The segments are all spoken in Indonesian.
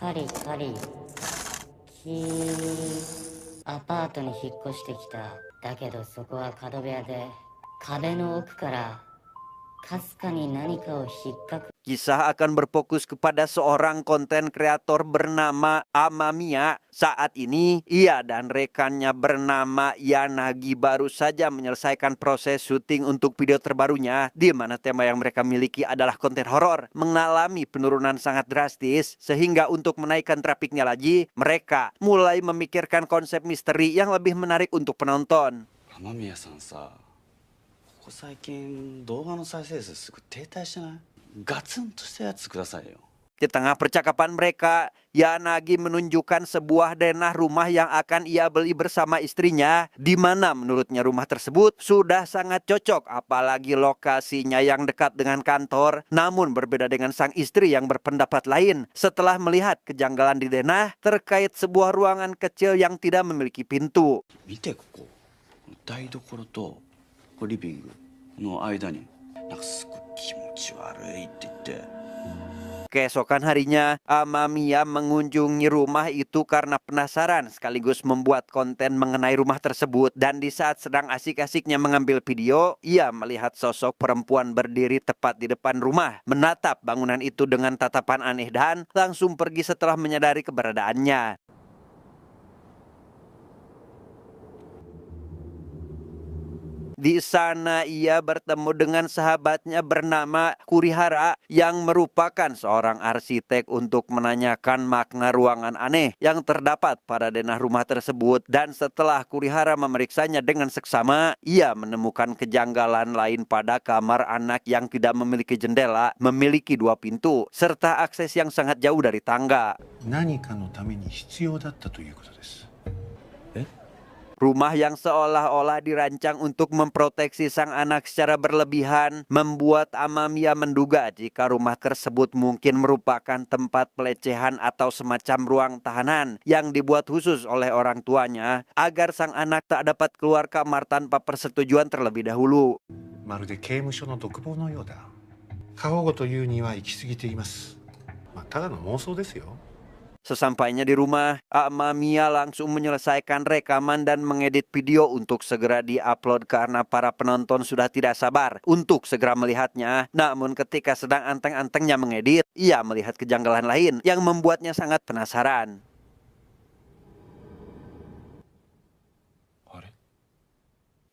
カリカリきアパートに引っ越してきた。だけどそこは角部屋で、壁の奥からかすかに何かを引っかく。 Kisah akan berfokus kepada seorang konten kreator bernama Amamiya. Saat ini, ia dan rekannya bernama Yanagi baru saja menyelesaikan proses syuting untuk video terbarunya, di mana tema yang mereka miliki adalah konten horor, mengalami penurunan sangat drastis, sehingga untuk menaikkan trafiknya lagi, mereka mulai memikirkan konsep misteri yang lebih menarik untuk penonton. 雨宮さんさ、ここ最近動画の再生数すぐ停滞してない？ガツンとしたやつくださいよ。 Di tengah percakapan mereka, Yanagi menunjukkan sebuah denah rumah yang akan ia beli bersama istrinya, di mana menurutnya rumah tersebut sudah sangat cocok, apalagi lokasinya yang dekat dengan kantor. Namun berbeda dengan sang istri yang berpendapat lain setelah melihat kejanggalan di denah terkait sebuah ruangan kecil yang tidak memiliki pintu. 見てここ、台所とリビングの間になんかすごい気持ち悪いって言って。 Keesokan harinya, Amamiya mengunjungi rumah itu karena penasaran sekaligus membuat konten mengenai rumah tersebut. Dan di saat sedang asik-asiknya mengambil video, ia melihat sosok perempuan berdiri tepat di depan rumah, menatap bangunan itu dengan tatapan aneh dan langsung pergi setelah menyadari keberadaannya. Di sana ia bertemu dengan sahabatnya bernama Kurihara yang merupakan seorang arsitek untuk menanyakan makna ruangan aneh yang terdapat pada denah rumah tersebut. Dan setelah Kurihara memeriksanya dengan seksama, ia menemukan kejanggalan lain pada kamar anak yang tidak memiliki jendela, memiliki 2 pintu, serta akses yang sangat jauh dari tangga. 何かのために必要だったということです。 Rumah yang seolah-olah dirancang untuk memproteksi sang anak secara berlebihan membuat Amamiya menduga jika rumah tersebut mungkin merupakan tempat pelecehan atau semacam ruang tahanan yang dibuat khusus oleh orang tuanya agar sang anak tak dapat keluar kamar tanpa persetujuan terlebih dahulu. まるで刑務所の独房のようだ。過保護というには行き過ぎています。ただの妄想ですよ。 Sesampainya di rumah, Amamiya langsung menyelesaikan rekaman dan mengedit video untuk segera diupload karena para penonton sudah tidak sabar untuk segera melihatnya. Namun ketika sedang anteng-antengnya mengedit, ia melihat kejanggalan lain yang membuatnya sangat penasaran.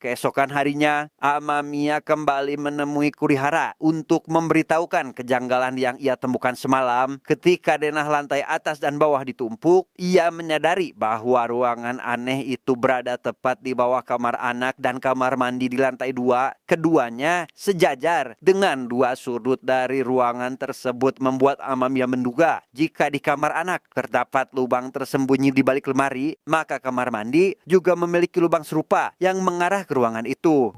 Keesokan harinya, Amamiya kembali menemui Kurihara untuk memberitahukan kejanggalan yang ia temukan semalam. Ketika denah lantai atas dan bawah ditumpuk, ia menyadari bahwa ruangan aneh itu berada tepat di bawah kamar anak dan kamar mandi di lantai 2. Keduanya sejajar dengan 2 sudut dari ruangan tersebut membuat Amamiya menduga jika di kamar anak terdapat lubang tersembunyi di balik lemari, maka kamar mandi juga memiliki lubang serupa yang mengarah ke ruangan itu.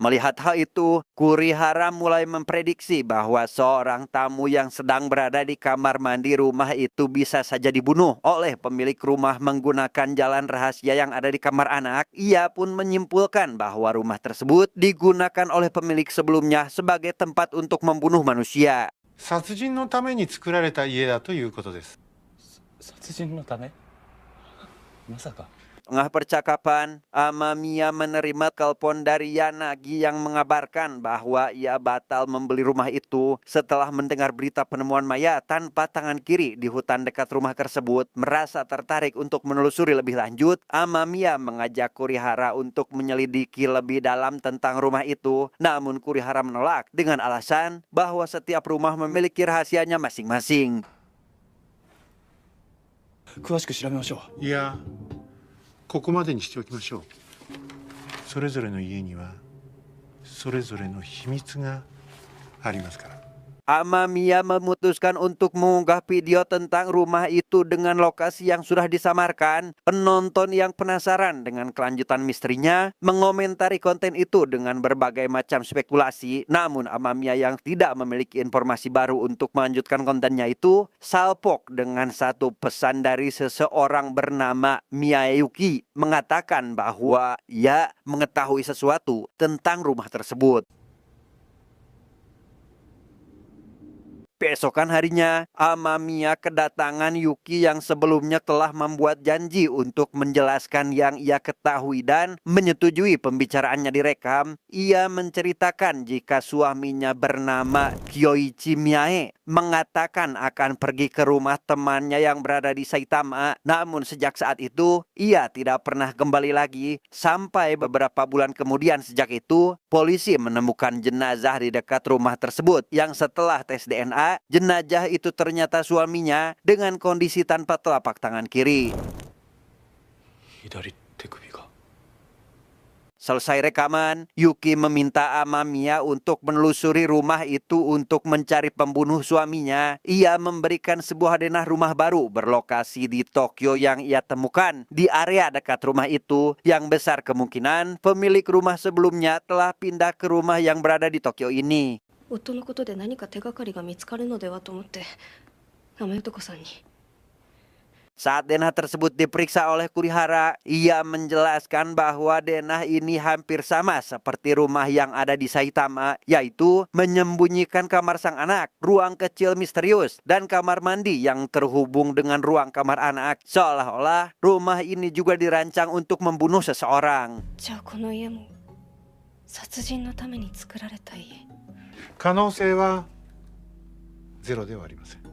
Melihat hal itu, Kurihara mulai memprediksi bahwa seorang tamu yang sedang berada di kamar mandi rumah itu bisa saja dibunuh oleh pemilik rumah menggunakan jalan rahasia yang ada di kamar anak. Ia pun menyimpulkan bahwa rumah tersebut digunakan oleh pemilik sebelumnya sebagai tempat untuk membunuh manusia. 殺人のために作られた家だということです。殺人のため？まさか。 Tengah percakapan, Amamiya menerima telepon dari Yanagi yang mengabarkan bahwa ia batal membeli rumah itu setelah mendengar berita penemuan mayat tanpa tangan kiri di hutan dekat rumah tersebut. Merasa tertarik untuk menelusuri lebih lanjut, Amamiya mengajak Kurihara untuk menyelidiki lebih dalam tentang rumah itu. Namun Kurihara menolak dengan alasan bahwa setiap rumah memiliki rahasianya masing-masing. 詳しく調べましょう。いや、ここまでにしておきましょう。それぞれの家にはそれぞれの秘密がありますから。 Amamiya memutuskan untuk mengunggah video tentang rumah itu dengan lokasi yang sudah disamarkan. Penonton yang penasaran dengan kelanjutan misterinya mengomentari konten itu dengan berbagai macam spekulasi. Namun Amamiya yang tidak memiliki informasi baru untuk melanjutkan kontennya itu salpok dengan satu pesan dari seseorang bernama Miyayuki mengatakan bahwa ia mengetahui sesuatu tentang rumah tersebut. Keesokan harinya, Amamiya kedatangan Yuki yang sebelumnya telah membuat janji untuk menjelaskan yang ia ketahui dan menyetujui pembicaraannya direkam. Ia menceritakan jika suaminya bernama Kyoichi Miyae mengatakan akan pergi ke rumah temannya yang berada di Saitama. Namun sejak saat itu, ia tidak pernah kembali lagi. Sampai beberapa bulan kemudian sejak itu, polisi menemukan jenazah di dekat rumah tersebut yang setelah tes DNA, jenazah itu ternyata suaminya dengan kondisi tanpa telapak tangan kiri. 左手首が Selesai rekaman, Yuki meminta Amamiya untuk menelusuri rumah itu untuk mencari pembunuh suaminya. Ia memberikan sebuah denah rumah baru berlokasi di Tokyo yang ia temukan. Di area dekat rumah itu, yang besar kemungkinan pemilik rumah sebelumnya telah pindah ke rumah yang berada di Tokyo ini. 夫のことで何か手がかりが見つかるのではと思って雨男さんに。 Saat denah tersebut diperiksa oleh Kurihara, ia menjelaskan bahwa denah ini hampir sama seperti rumah yang ada di Saitama, yaitu menyembunyikan kamar sang anak, ruang kecil misterius, dan kamar mandi yang terhubung dengan ruang kamar anak. Seolah-olah rumah ini juga dirancang untuk membunuh seseorang. じゃあこの家も殺人のために作られた家。可能性はゼロではありません。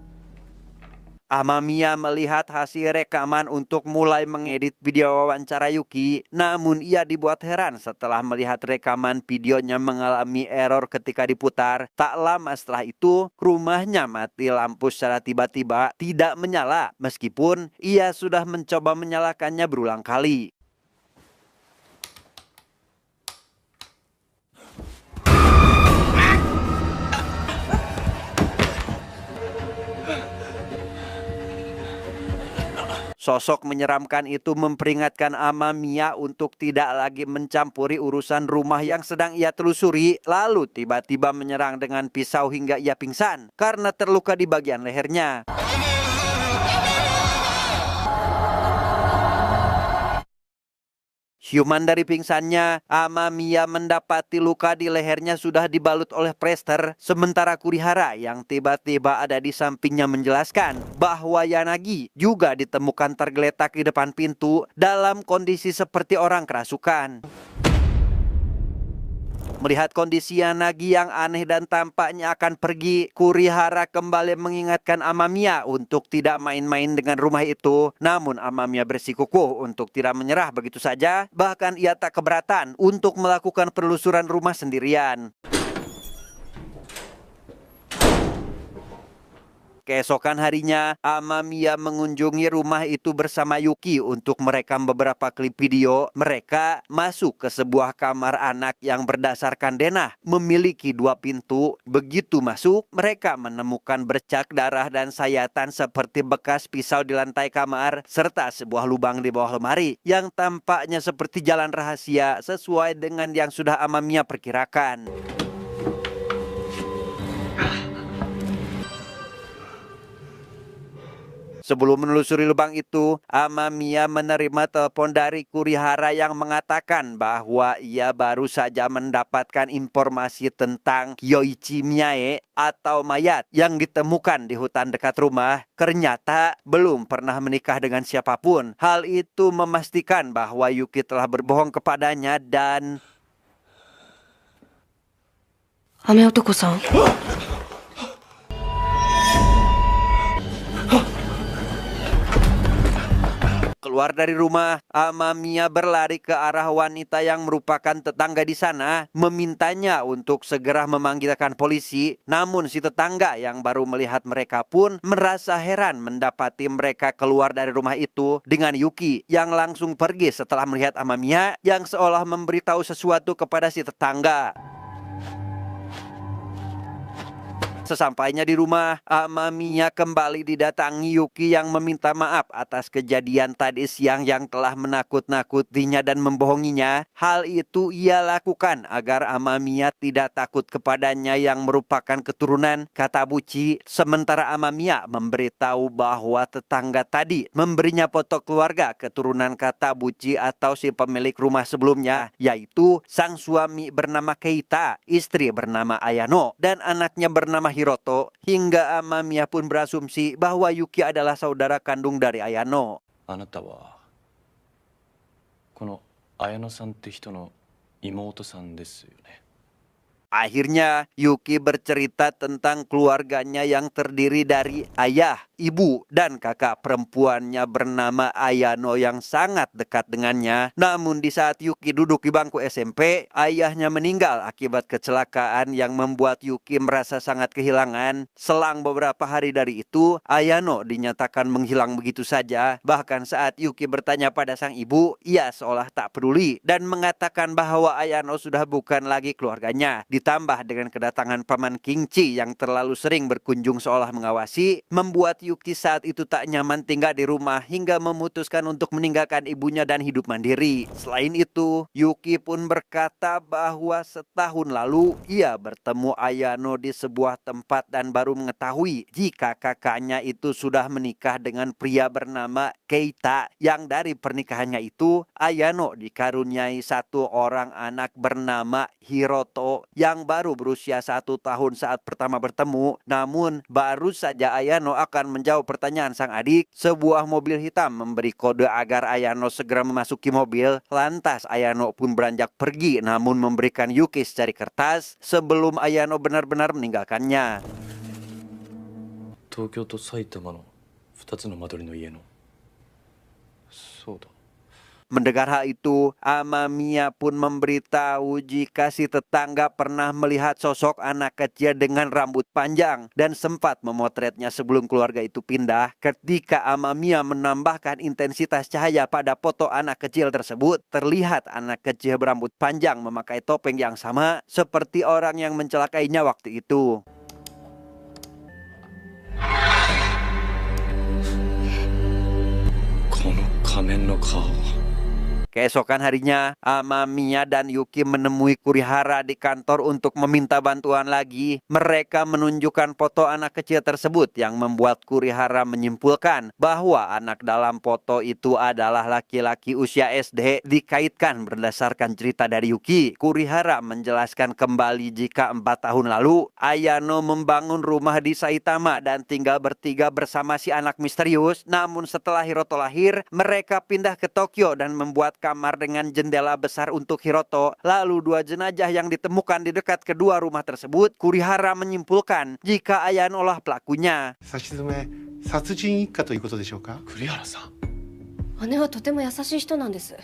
Amamiya melihat hasil rekaman untuk mulai mengedit video wawancara Yuki. Namun ia dibuat heran setelah melihat rekaman videonya mengalami error ketika diputar. Tak lama setelah itu, rumahnya mati lampu secara tiba-tiba, tidak menyala. Meskipun ia sudah mencoba menyalakannya berulang kali. Sosok menyeramkan itu memperingatkan Amamiya untuk tidak lagi mencampuri urusan rumah yang sedang ia telusuri. Lalu tiba-tiba menyerang dengan pisau hingga ia pingsan karena terluka di bagian lehernya. Siuman dari pingsannya, Amamiya mendapati luka di lehernya sudah dibalut oleh plester. Sementara Kurihara yang tiba-tiba ada di sampingnya menjelaskan bahwa Yanagi juga ditemukan tergeletak di depan pintu dalam kondisi seperti orang kerasukan. Melihat kondisi Yanagi yang aneh dan tampaknya akan pergi, Kurihara kembali mengingatkan Amamiya untuk tidak main-main dengan rumah itu. Namun Amamiya bersikukuh untuk tidak menyerah begitu saja. Bahkan ia tak keberatan untuk melakukan penelusuran rumah sendirian. Keesokan harinya, Amamiya mengunjungi rumah itu bersama Yuki untuk merekam beberapa klip video. Mereka masuk ke sebuah kamar anak yang berdasarkan denah memiliki 2 pintu. Begitu masuk, mereka menemukan bercak darah dan sayatan seperti bekas pisau di lantai kamar, serta sebuah lubang di bawah lemari yang tampaknya seperti jalan rahasia sesuai dengan yang sudah Amamiya perkirakan. Sebelum menelusuri lubang itu, Amamiya menerima telepon dari Kurihara yang mengatakan bahwa ia baru saja mendapatkan informasi tentang Kyoichi Miyae atau mayat yang ditemukan di hutan dekat rumah. Ternyata belum pernah menikah dengan siapapun. Hal itu memastikan bahwa Yuki telah berbohong kepadanya dan... 雨男さん。 Keluar dari rumah, Amamiya berlari ke arah wanita yang merupakan tetangga di sana, memintanya untuk segera memanggilkan polisi. Namun si tetangga yang baru melihat mereka pun merasa heran mendapati mereka keluar dari rumah itu dengan Yuki yang langsung pergi setelah melihat Amamiya yang seolah memberitahu sesuatu kepada si tetangga. Sesampainya di rumah, Amamiya kembali didatangi Yuki yang meminta maaf atas kejadian tadi siang yang telah menakut-nakutinya dan membohonginya. Hal itu ia lakukan agar Amamiya tidak takut kepadanya yang merupakan keturunan Katabuchi. Sementara Amamiya memberitahu bahwa tetangga tadi memberinya foto keluarga keturunan Katabuchi atau si pemilik rumah sebelumnya, yaitu sang suami bernama Keita, istri bernama Ayano, dan anaknya bernama rumah Hiroto, hingga Amamiya pun berasumsi bahwa Yuki adalah saudara kandung dari Ayano. あなたはこの綾乃さんって人の妹さんですよね。 Akhirnya Yuki bercerita tentang keluarganya yang terdiri dari ayah, ibu, dan kakak perempuannya bernama Ayano yang sangat dekat dengannya. Namun di saat Yuki duduk di bangku SMP, ayahnya meninggal akibat kecelakaan yang membuat Yuki merasa sangat kehilangan. Selang beberapa hari dari itu, Ayano dinyatakan menghilang begitu saja. Bahkan saat Yuki bertanya pada sang ibu, ia seolah tak peduli dan mengatakan bahwa Ayano sudah bukan lagi keluarganya. Ditambah dengan kedatangan paman Kingchi yang terlalu sering berkunjung seolah mengawasi, membuat Yuki saat itu tak nyaman tinggal di rumah hingga memutuskan untuk meninggalkan ibunya dan hidup mandiri. Selain itu, Yuki pun berkata bahwa setahun lalu ia bertemu Ayano di sebuah tempat dan baru mengetahui jika kakaknya itu sudah menikah dengan pria bernama Keita, yang dari pernikahannya itu Ayano dikaruniai satu orang anak bernama Hiroto yang baru berusia 1 tahun saat pertama bertemu. Namun baru saja Ayano akan menjawab pertanyaan sang adik, sebuah mobil hitam memberi kode agar Ayano segera memasuki mobil. Lantas Ayano pun beranjak pergi, namun memberikan Yuki secari kertas sebelum Ayano benar-benar meninggalkannya. 東京と埼玉の2つの間取りの家の。そうだ。 Mendengar hal itu, Amamiya pun memberitahu jika si tetangga pernah melihat sosok anak kecil dengan rambut panjang dan sempat memotretnya sebelum keluarga itu pindah. Ketika Amamiya menambahkan intensitas cahaya pada foto anak kecil tersebut, terlihat anak kecil berambut panjang memakai topeng yang sama seperti orang yang mencelakainya waktu itu. この仮面の顔。 Keesokan harinya, Amamiya dan Yuki menemui Kurihara di kantor untuk meminta bantuan lagi. Mereka menunjukkan foto anak kecil tersebut yang membuat Kurihara menyimpulkan bahwa anak dalam foto itu adalah laki-laki usia SD dikaitkan berdasarkan cerita dari Yuki. Kurihara menjelaskan kembali jika 4 tahun lalu, Ayano membangun rumah di Saitama dan tinggal bertiga bersama si anak misterius. Namun setelah Hiroto lahir, mereka pindah ke Tokyo dan membuat kamar dengan jendela besar untuk Hiroto. Lalu 2 jenazah yang ditemukan di dekat kedua rumah tersebut, Kurihara menyimpulkan jika Ayano lah pelakunya. 差し詰め殺人一家ということでしょうか。栗原さん。姉はとても優しい人なんです。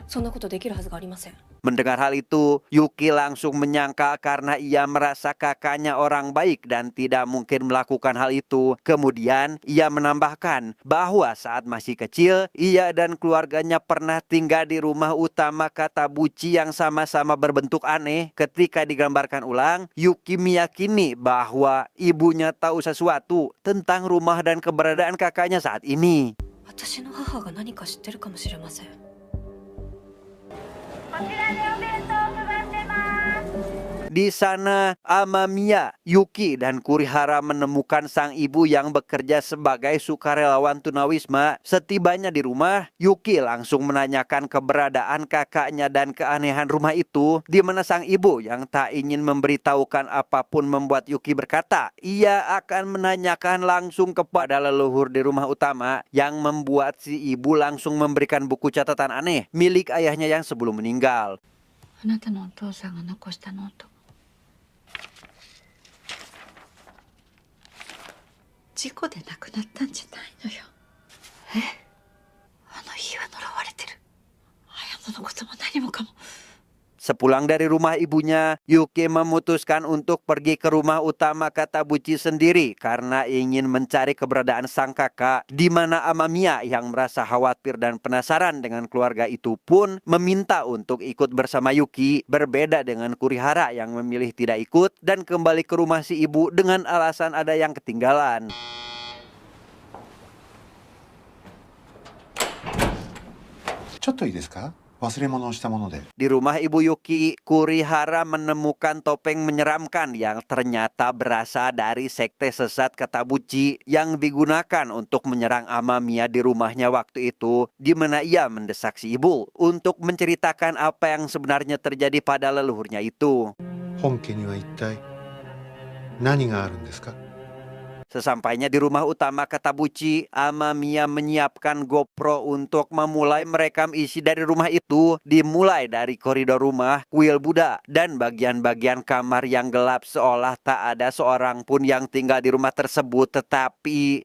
そんなことできるはずがありません。 Mendengar hal itu, Yuki langsung menyangka karena ia merasa kakaknya orang baik dan tidak mungkin melakukan hal itu. Kemudian ia menambahkan bahwa saat masih kecil, ia dan keluarganya pernah tinggal di rumah utama Katabuchi yang sama-sama berbentuk aneh. Ketika digambarkan ulang, Yuki meyakini bahwa ibunya tahu sesuatu tentang rumah dan keberadaan kakaknya saat ini. 私の母が何か知ってるかもしれません。 Di sana, Amamiya, Yuki, dan Kurihara menemukan sang ibu yang bekerja sebagai sukarelawan tunawisma. Setibanya di rumah, Yuki langsung menanyakan keberadaan kakaknya dan keanehan rumah itu, di mana sang ibu yang tak ingin memberitahukan apapun membuat Yuki berkata, ia akan menanyakan langsung kepada leluhur di rumah utama, yang membuat si ibu langsung memberikan buku catatan aneh milik ayahnya yang sebelum meninggal. あなたのお父さんが残したノート。事故で亡くなったんじゃないのよ。あの家は呪われてる。綾乃のことも何もかも。 Sepulang dari rumah ibunya, Yuki memutuskan untuk pergi ke rumah utama Katabuchi sendiri karena ingin mencari keberadaan sang kakak, di mana Amamiya yang merasa khawatir dan penasaran dengan keluarga itu pun meminta untuk ikut bersama Yuki, berbeda dengan Kurihara yang memilih tidak ikut dan kembali ke rumah si ibu dengan alasan ada yang ketinggalan. Di rumah ibu Yuki, Kurihara menemukan topeng menyeramkan yang ternyata berasal dari sekte sesat Katabuchi yang digunakan untuk menyerang Amamiya di rumahnya waktu itu, di mana ia mendesak si ibu untuk menceritakan apa yang sebenarnya terjadi pada leluhurnya itu. 本家には一体何があるんですか？ Sesampainya di rumah utama Katabuchi, Amamiya menyiapkan GoPro untuk memulai merekam isi dari rumah itu. Dimulai dari koridor rumah, kuil Buddha, dan bagian-bagian kamar yang gelap seolah tak ada seorang pun yang tinggal di rumah tersebut. Tetapi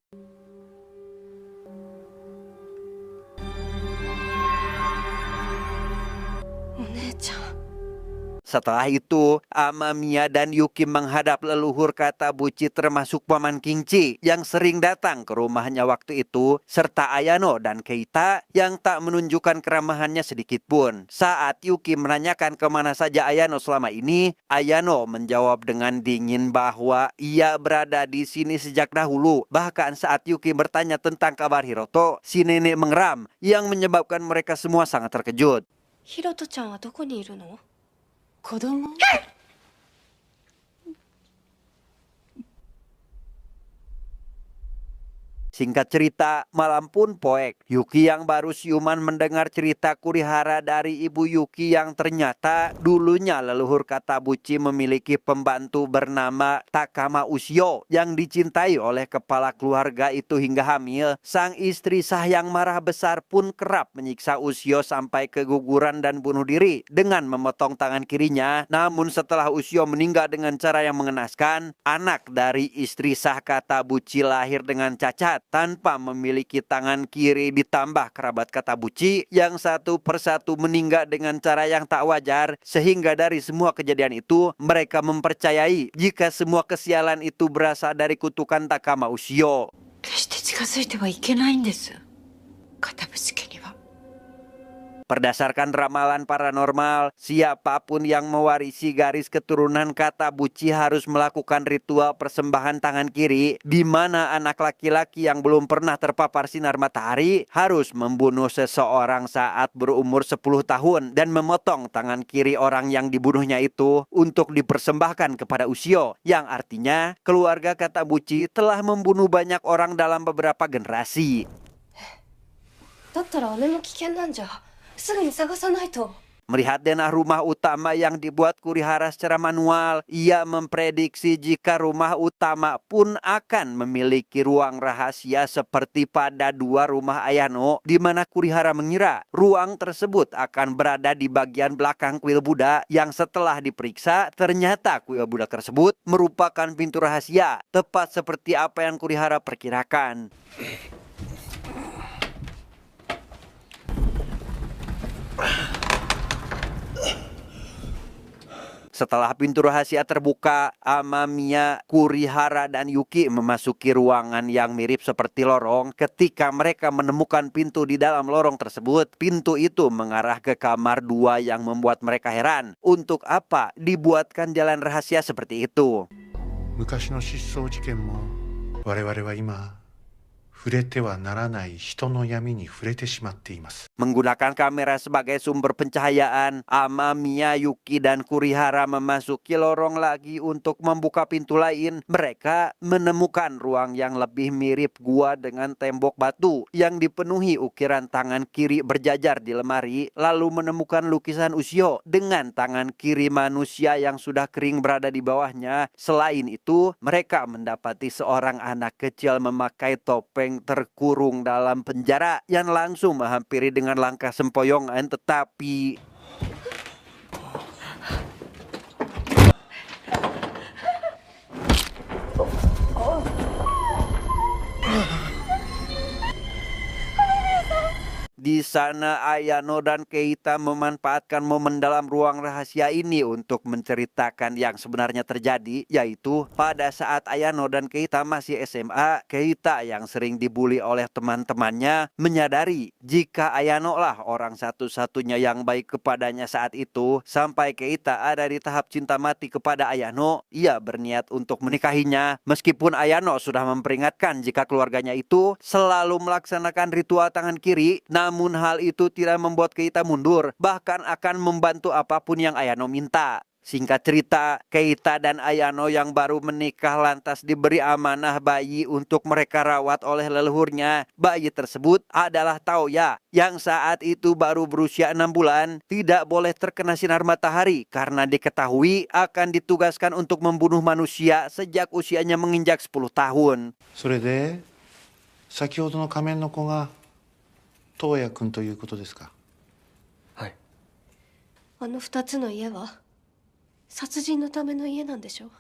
setelah itu, Amamiya dan Yuki menghadap leluhur Katabuchi termasuk Paman Kingchi yang sering datang ke rumahnya waktu itu, serta Ayano dan Keita yang tak menunjukkan keramahannya sedikit pun. Saat Yuki menanyakan kemana saja Ayano selama ini, Ayano menjawab dengan dingin bahwa ia berada di sini sejak dahulu. Bahkan saat Yuki bertanya tentang kabar Hiroto, si nenek mengeram yang menyebabkan mereka semua sangat terkejut. ヒロトちゃんはどこにいるの？子供 Singkat cerita, malam pun poek. Yuki yang baru siuman mendengar cerita Kurihara dari ibu Yuki yang ternyata dulunya leluhur Katabuchi memiliki pembantu bernama Takama Ushio yang dicintai oleh kepala keluarga itu hingga hamil. Sang istri sah yang marah besar pun kerap menyiksa Ushio sampai keguguran dan bunuh diri dengan memotong tangan kirinya. Namun setelah Ushio meninggal dengan cara yang mengenaskan, anak dari istri sah Katabuchi lahir dengan cacat tanpa memiliki tangan kiri, ditambah kerabat Katabuchi yang satu persatu meninggal dengan cara yang tak wajar, sehingga dari semua kejadian itu mereka mempercayai jika semua kesialan itu berasal dari kutukan Takama Ushio. 決して近づいてはいけないんです片渕家には Berdasarkan ramalan paranormal, siapapun yang mewarisi garis keturunan Katabuchi harus melakukan ritual persembahan tangan kiri, di mana anak laki-laki yang belum pernah terpapar sinar matahari harus membunuh seseorang saat berumur 10 tahun dan memotong tangan kiri orang yang dibunuhnya itu untuk dipersembahkan kepada Ushio, yang artinya keluarga Katabuchi telah membunuh banyak orang dalam beberapa generasi. だったら姉も危険なんじゃすぐに探さないと。 Melihat denah rumah utama yang dibuat Kurihara secara manual, ia memprediksi jika rumah utama pun akan memiliki ruang rahasia seperti pada dua rumah Ayano, di mana Kurihara mengira ruang tersebut akan berada di bagian belakang kuil Buddha, yang setelah diperiksa ternyata kuil Buddha tersebut merupakan pintu rahasia, tepat seperti apa yang Kurihara perkirakan. Setelah pintu rahasia terbuka, Amamiya, Kurihara, dan Yuki memasuki ruangan yang mirip seperti lorong. Ketika mereka menemukan pintu di dalam lorong tersebut, pintu itu mengarah ke kamar dua yang membuat mereka heran. Untuk apa dibuatkan jalan rahasia seperti itu? 昔の失踪事件も我々は今触れてはならない人の闇に触れてしまっています。 Menggunakan kamera sebagai sumber pencahayaan, Amamiya, Yuki, dan Kurihara memasuki lorong lagi untuk membuka pintu lain. Mereka menemukan ruang yang lebih mirip gua dengan tembok batu yang dipenuhi ukiran tangan kiri berjajar di lemari, lalu menemukan lukisan Ushio dengan tangan kiri manusia yang sudah kering berada di bawahnya. Selain itu, mereka mendapati seorang anak kecil memakai topeng terkurung dalam penjara yang langsung menghampiri dengan langkah sempoyongan, tetapi di sana Ayano dan Keita memanfaatkan momen dalam ruang rahasia ini untuk menceritakan yang sebenarnya terjadi, yaitu pada saat Ayano dan Keita masih SMA, Keita yang sering dibully oleh teman-temannya menyadari jika Ayano lah orang satu-satunya yang baik kepadanya saat itu. Sampai Keita ada di tahap cinta mati kepada Ayano, ia berniat untuk menikahinya meskipun Ayano sudah memperingatkan jika keluarganya itu selalu melaksanakan ritual tangan kiri. Namun hal itu tidak membuat Keita mundur, bahkan akan membantu apapun yang Ayano minta. Singkat cerita, Keita dan Ayano yang baru menikah lantas diberi amanah bayi untuk mereka rawat oleh leluhurnya. Bayi tersebut adalah Taoya yang saat itu baru berusia 6 bulan, tidak boleh terkena sinar matahari karena diketahui akan ditugaskan untuk membunuh manusia sejak usianya menginjak 10 tahun. それで先ほどの仮面の子が東也君ということですか。はい。あの2つの家は殺人のための家なんでしょ。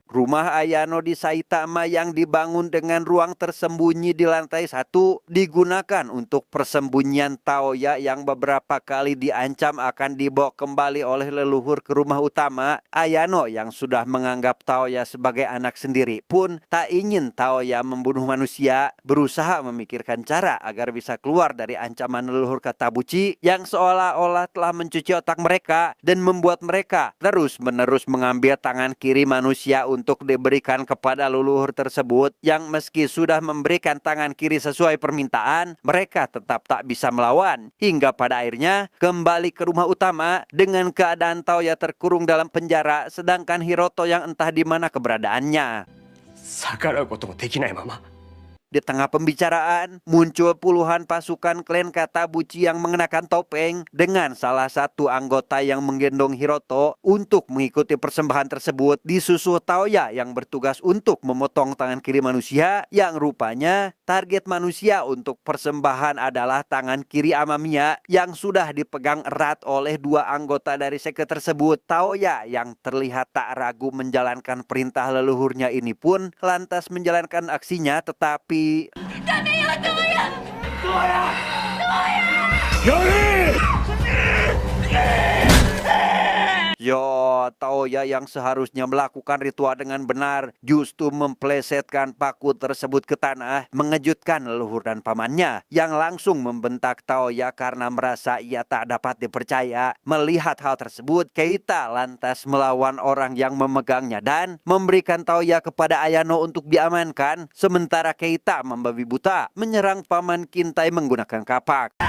Rumah Ayano di Saitama yang dibangun dengan ruang tersembunyi di lantai 1 digunakan untuk persembunyian Taoya yang beberapa kali diancam akan dibawa kembali oleh leluhur ke rumah utama. Ayano yang sudah menganggap Taoya sebagai anak sendiri pun tak ingin Taoya membunuh manusia, berusaha memikirkan cara agar bisa keluar dari ancaman leluhur Katabuchi yang seolah-olah telah mencuci otak mereka dan membuat mereka terus-menerus mengambil tangan kiri manusia untuk diberikan kepada leluhur tersebut yang meski sudah memberikan tangan kiri sesuai permintaan, mereka tetap tak bisa melawan. Hingga pada akhirnya kembali ke rumah utama dengan keadaan Taoya terkurung dalam penjara, sedangkan Hiroto yang entah di mana keberadaannya. 逆らうこともできないまま Di tengah pembicaraan, muncul puluhan pasukan klan Katabuchi yang mengenakan topeng dengan salah satu anggota yang menggendong Hiroto untuk mengikuti persembahan tersebut. Disusul Taoya yang bertugas untuk memotong tangan kiri manusia yang rupanya target manusia untuk persembahan adalah tangan kiri Amamiya yang sudah dipegang erat oleh dua anggota dari sekte tersebut. Taoya yang terlihat tak ragu menjalankan perintah leluhurnya ini pun lantas menjalankan aksinya, tetapi Taoya yang seharusnya melakukan ritual dengan benar justru memplesetkan paku tersebut ke tanah, mengejutkan leluhur dan pamannya yang langsung membentak Taoya karena merasa ia tak dapat dipercaya. Melihat hal tersebut, Keita lantas melawan orang yang memegangnya dan memberikan Taoya kepada Ayano untuk diamankan, sementara Keita membabi buta menyerang paman Kintai menggunakan kapak.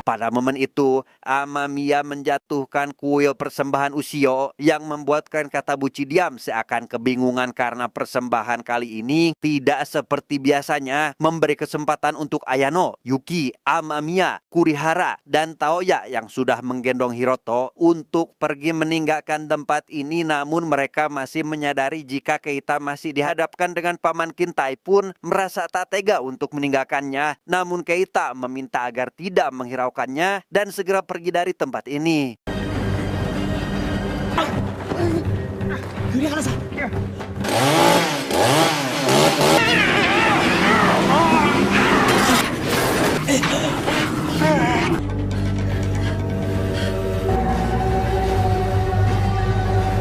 Pada momen itu, Amamiya menjatuhkan kuil persembahan Ushio yang membuatkan Katabuchi diam seakan kebingungan karena persembahan kali ini tidak seperti biasanya memberi kesempatan untuk Ayano, Yuki, Amamiya, Kurihara, dan Taoya yang sudah menggendong Hiroto untuk pergi meninggalkan tempat ini, namun mereka masih menyadari jika Keita masih dihadapkan dengan paman Kintai pun merasa tak tega untuk meninggalkannya. Namun Keita meminta agar tidak menghiraukan dan segera pergi dari tempat ini.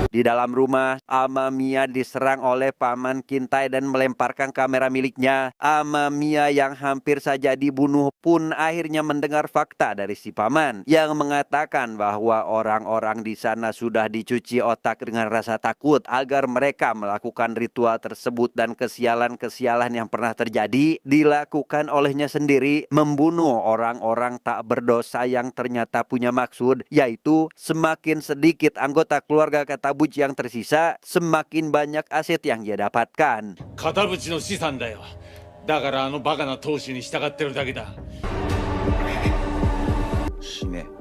Di dalam rumah, Amamiya diserang oleh paman Kintai dan melemparkan kamera miliknya. Amamiya yang hampir saja dibunuh pun akhirnya mendengar fakta dari si paman yang mengatakan bahwa orang-orang di sana sudah dicuci otak dengan rasa takut agar mereka melakukan ritual tersebut, dan kesialan-kesialan yang pernah terjadi dilakukan olehnya sendiri, membunuh orang-orang tak berdosa yang ternyata punya maksud, yaitu semakin sedikit anggota keluarga Katabuchi yang tersisa, semakin banyak aset yang dia dapatkan. 片渕の資産だよ。だからあのバカな当主に従ってるだけだ。死ね。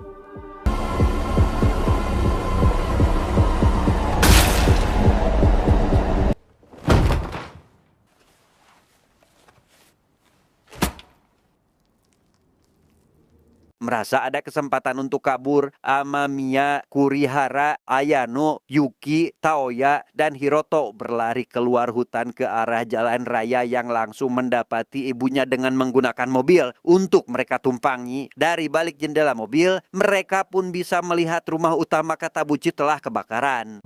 Merasa ada kesempatan untuk kabur, Amamiya, Kurihara, Ayano, Yuki, Taoya, dan Hiroto berlari keluar hutan ke arah jalan raya yang langsung mendapati ibunya dengan menggunakan mobil untuk mereka tumpangi. Dari balik jendela mobil, mereka pun bisa melihat rumah utama Katabuchi telah kebakaran.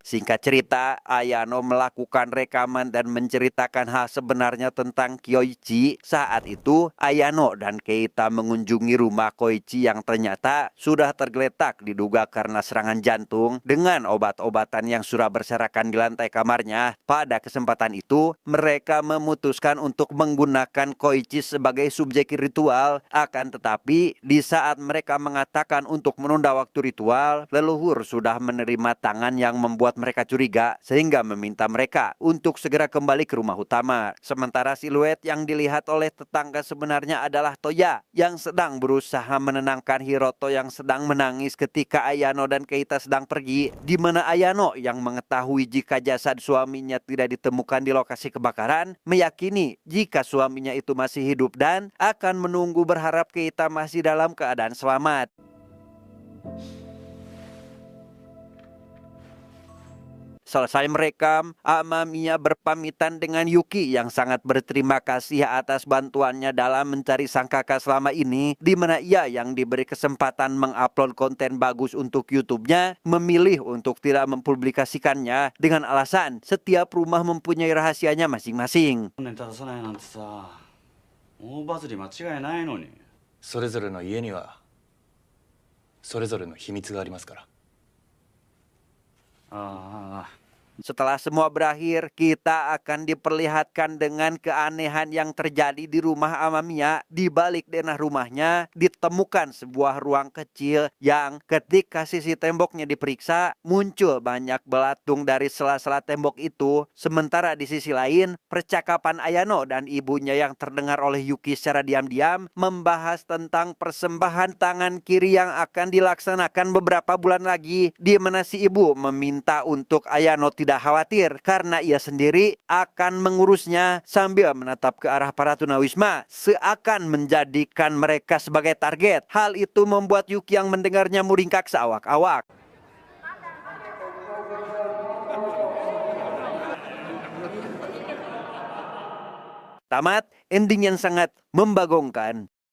Singkat cerita, Ayano melakukan rekaman dan menceritakan hal sebenarnya tentang Kyoichi. Saat itu, Ayano dan Keita mengunjungi rumah Koichi yang ternyata sudah tergeletak diduga karena serangan jantung dengan obat-obatan yang sudah berserakan di lantai kamarnya. Pada kesempatan itu, mereka memutuskan untuk menggunakan Koichi sebagai subjek ritual. Akan tetapi, di saat mereka mengatakan untuk menunda waktu ritual, leluhur sudah menerima tangan yang membuat mereka curiga sehingga meminta mereka untuk segera kembali ke rumah utama. Sementara siluet yang dilihat oleh tetangga sebenarnya adalah Toya yang sedang berusaha menenangkan Hiroto yang sedang menangis ketika Ayano dan Keita sedang pergi, di mana Ayano yang mengetahui jika jasad suaminya tidak ditemukan di lokasi kebakaran meyakini jika suaminya itu masih hidup dan akan menunggu berharap Keita masih dalam keadaan selamat. Selesai merekam, Amamiya berpamitan dengan Yuki yang sangat berterima kasih atas bantuannya dalam mencari sang kakak selama ini, di mana ia yang diberi kesempatan mengupload konten bagus untuk YouTube-nya memilih untuk tidak mempublikasikannya dengan alasan setiap rumah mempunyai rahasianya masing-masing. ネタ出さないなんてさ、大バズり間違いないのに。それぞれの家にはそれぞれの秘密がありますから。ああ。 Setelah semua berakhir, kita akan diperlihatkan dengan keanehan yang terjadi di rumah Amamiya. Di balik denah rumahnya ditemukan sebuah ruang kecil yang ketika sisi temboknya diperiksa, muncul banyak belatung dari sela-sela tembok itu. Sementara di sisi lain, percakapan Ayano dan ibunya yang terdengar oleh Yuki secara diam-diam membahas tentang persembahan tangan kiri yang akan dilaksanakan beberapa bulan lagi, di mana si ibu meminta untuk Ayano tidak khawatir karena ia sendiri akan mengurusnya, sambil menatap ke arah para tunawisma seakan menjadikan mereka sebagai target. Hal itu membuat Yuki yang mendengarnya meringkak seawak-awak. Tamat, ending yang sangat membagongkan.